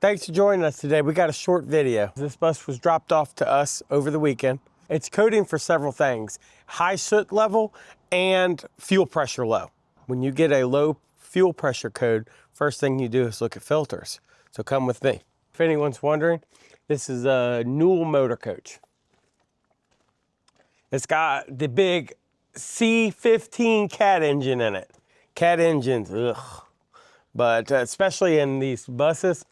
Thanks for joining us today. We got a short video. This bus was dropped off to us over the weekend. It's coding for several things: high soot level and fuel pressure low. When you get a low fuel pressure code, first thing you do is look at filters. So come with me. If anyone's wondering, this is a Newell motor coach. It's got the big C15 cat engine in it. Cat engines, ugh. But especially in these buses,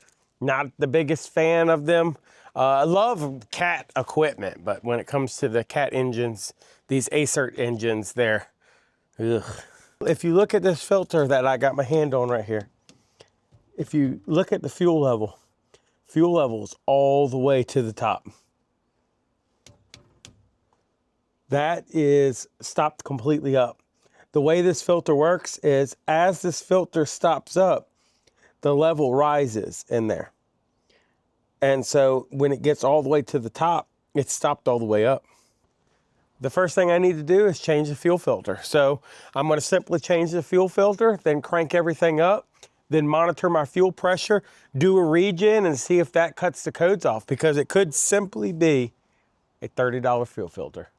not the biggest fan of them. I love cat equipment, but when it comes to the cat engines, these Acert engines, they're ugh. If you look at this filter that I got my hand on right here, if you look at the fuel level is all the way to the top. That is stopped completely up. The way this filter works is as this filter stops up, the level rises in there. And so when it gets all the way to the top, it's stopped all the way up. The first thing I need to do is change the fuel filter. So I'm going to simply change the fuel filter, then crank everything up, then monitor my fuel pressure, do a regen, and see if that cuts the codes off, because it could simply be a $30 fuel filter.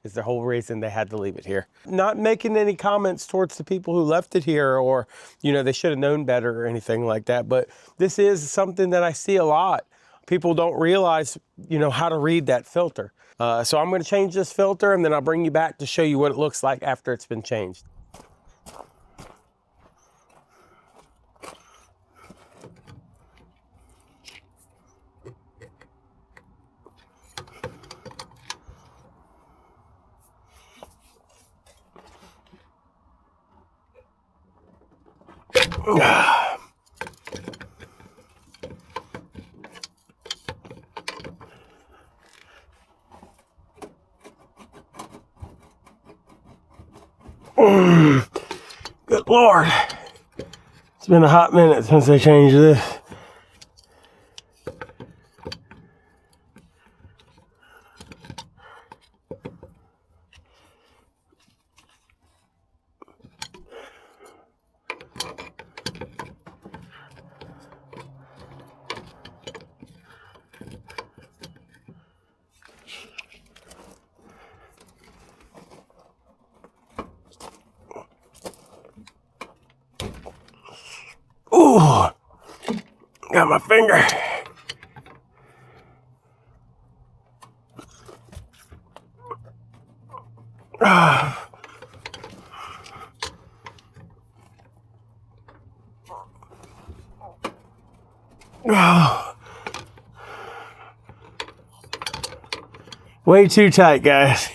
Is the whole reason they had to leave it here. Not making any comments towards the people who left it here, or, you know, they should have known better or anything like that. But this is something that I see a lot. People don't realize, you know, how to read that filter. So I'm going to change this filter, and then I'll bring you back to show you what it looks like after it's been changed. Good Lord. It's been a hot minute since they changed this. Ooh, got my finger. Way too tight, guys.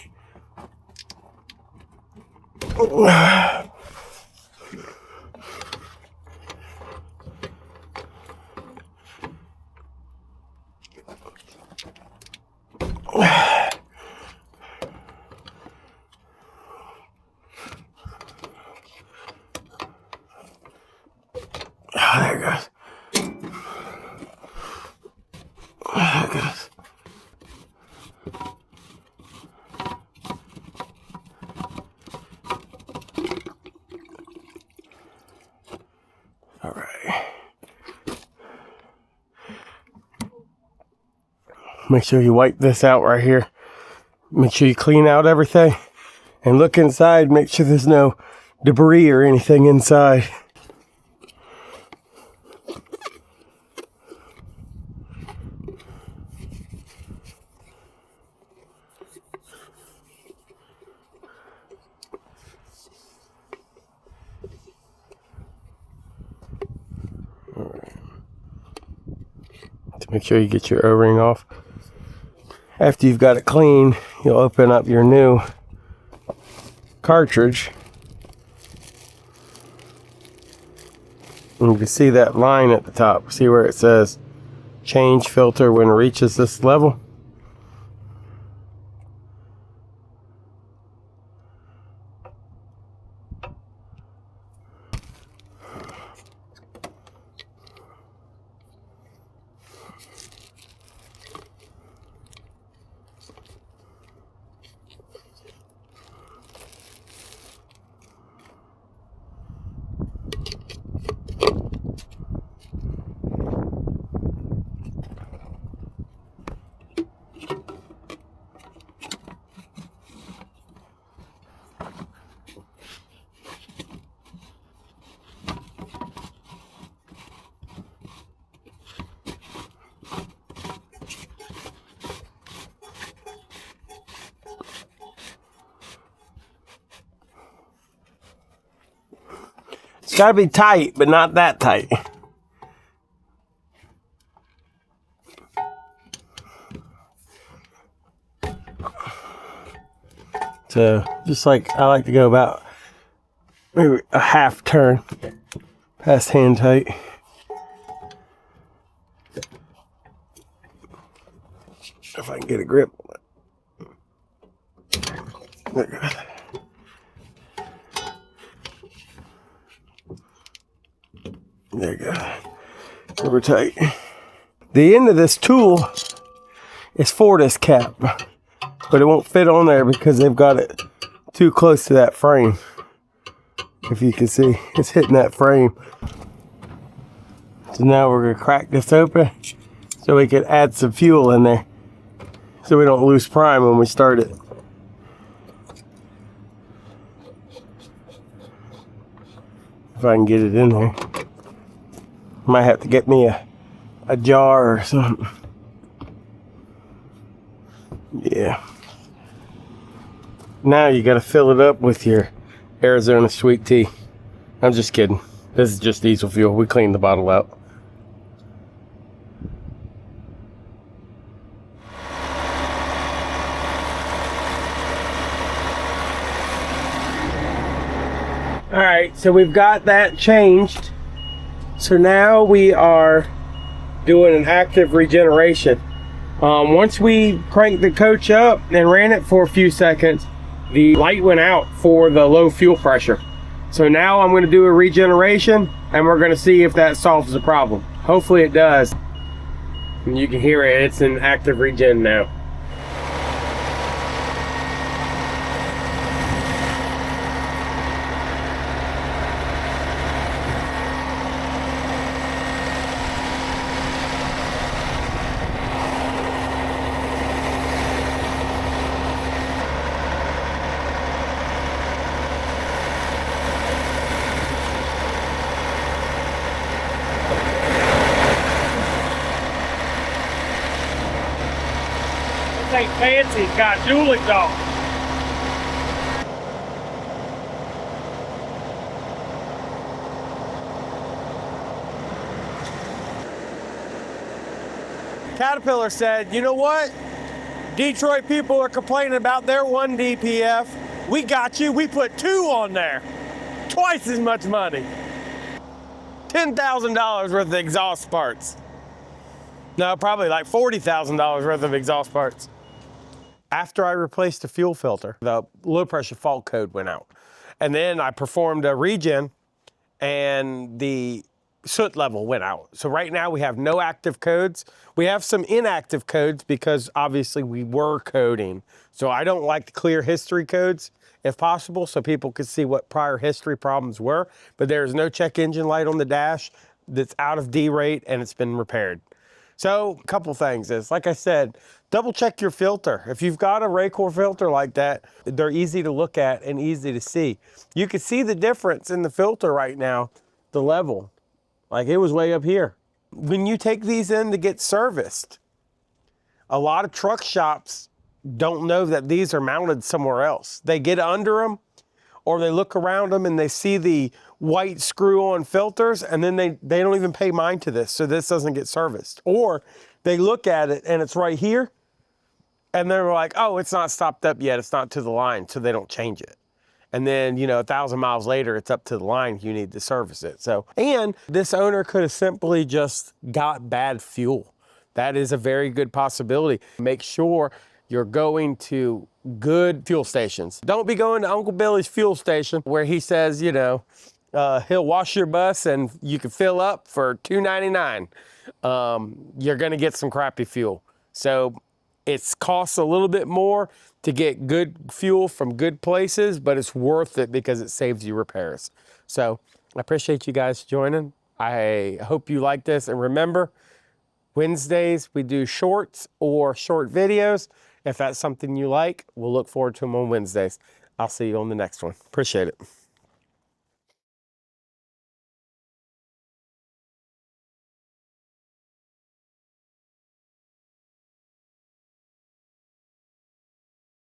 Oh, there it goes. There it goes. All right. Make sure you wipe this out right here. Make sure you clean out everything and look inside. Make sure there's no debris or anything inside. To make sure you get your O-ring off. After you've got it clean, you'll open up your new cartridge. And you can see that line at the top. See where it says change filter when it reaches this level? It's gotta be tight, but not that tight. So just like I like to go about maybe a half turn past hand tight. If I can get a grip. There you go. There you go. Super tight. The end of this tool is for this cap, but it won't fit on there because they've got it too close to that frame. If you can see, it's hitting that frame. So now we're gonna crack this open so we can add some fuel in there so we don't lose prime when we start it. If I can get it in there. Might have to get me a jar or something. Yeah. Now you gotta fill it up with your Arizona sweet tea. I'm just kidding. This is just diesel fuel. We cleaned the bottle out. All right, so we've got that changed. So now we are doing an active regeneration. Once we cranked the coach up and ran it for a few seconds, the light went out for the low fuel pressure. So now I'm going to do a regeneration and we're going to see if that solves the problem. Hopefully it does. And you can hear it, it's in active regen now. Ain't fancy, it's got dual exhaust. Caterpillar said, you know what? Detroit people are complaining about their 1 DPF. We got you, we put 2 on there. Twice as much money. $10,000 worth of exhaust parts. No, probably like $40,000 worth of exhaust parts. After I replaced the fuel filter, the low pressure fault code went out. And then I performed a regen and the soot level went out. So right now we have no active codes. We have some inactive codes because obviously we were coding. So I don't like to clear history codes if possible so people could see what prior history problems were. But there's no check engine light on the dash that's out of D rate and it's been repaired. So a couple things is, like I said, double check your filter. If you've got a Raycor filter like that, they're easy to look at and easy to see. You can see the difference in the filter right now, the level, like it was way up here. When you take these in to get serviced, a lot of truck shops don't know that these are mounted somewhere else. They get under them or they look around them and they see the white screw-on filters and then they don't even pay mind to this, so this doesn't get serviced. Or they look at it and it's right here and they're like, oh, it's not stopped up yet, it's not to the line, so they don't change it. And then, you know, 1,000 miles later, it's up to the line, you need to service it. So, and this owner could have simply just got bad fuel. That is a very good possibility. Make sure you're going to good fuel stations. Don't be going to Uncle Billy's fuel station where he says, you know, he'll wash your bus and you can fill up for $2.99. You're gonna get some crappy fuel. So it costs a little bit more to get good fuel from good places, but it's worth it because it saves you repairs. So I appreciate you guys joining. I hope you like this. And remember, Wednesdays we do shorts or short videos. If that's something you like, we'll look forward to them on Wednesdays. I'll see you on the next one. Appreciate it.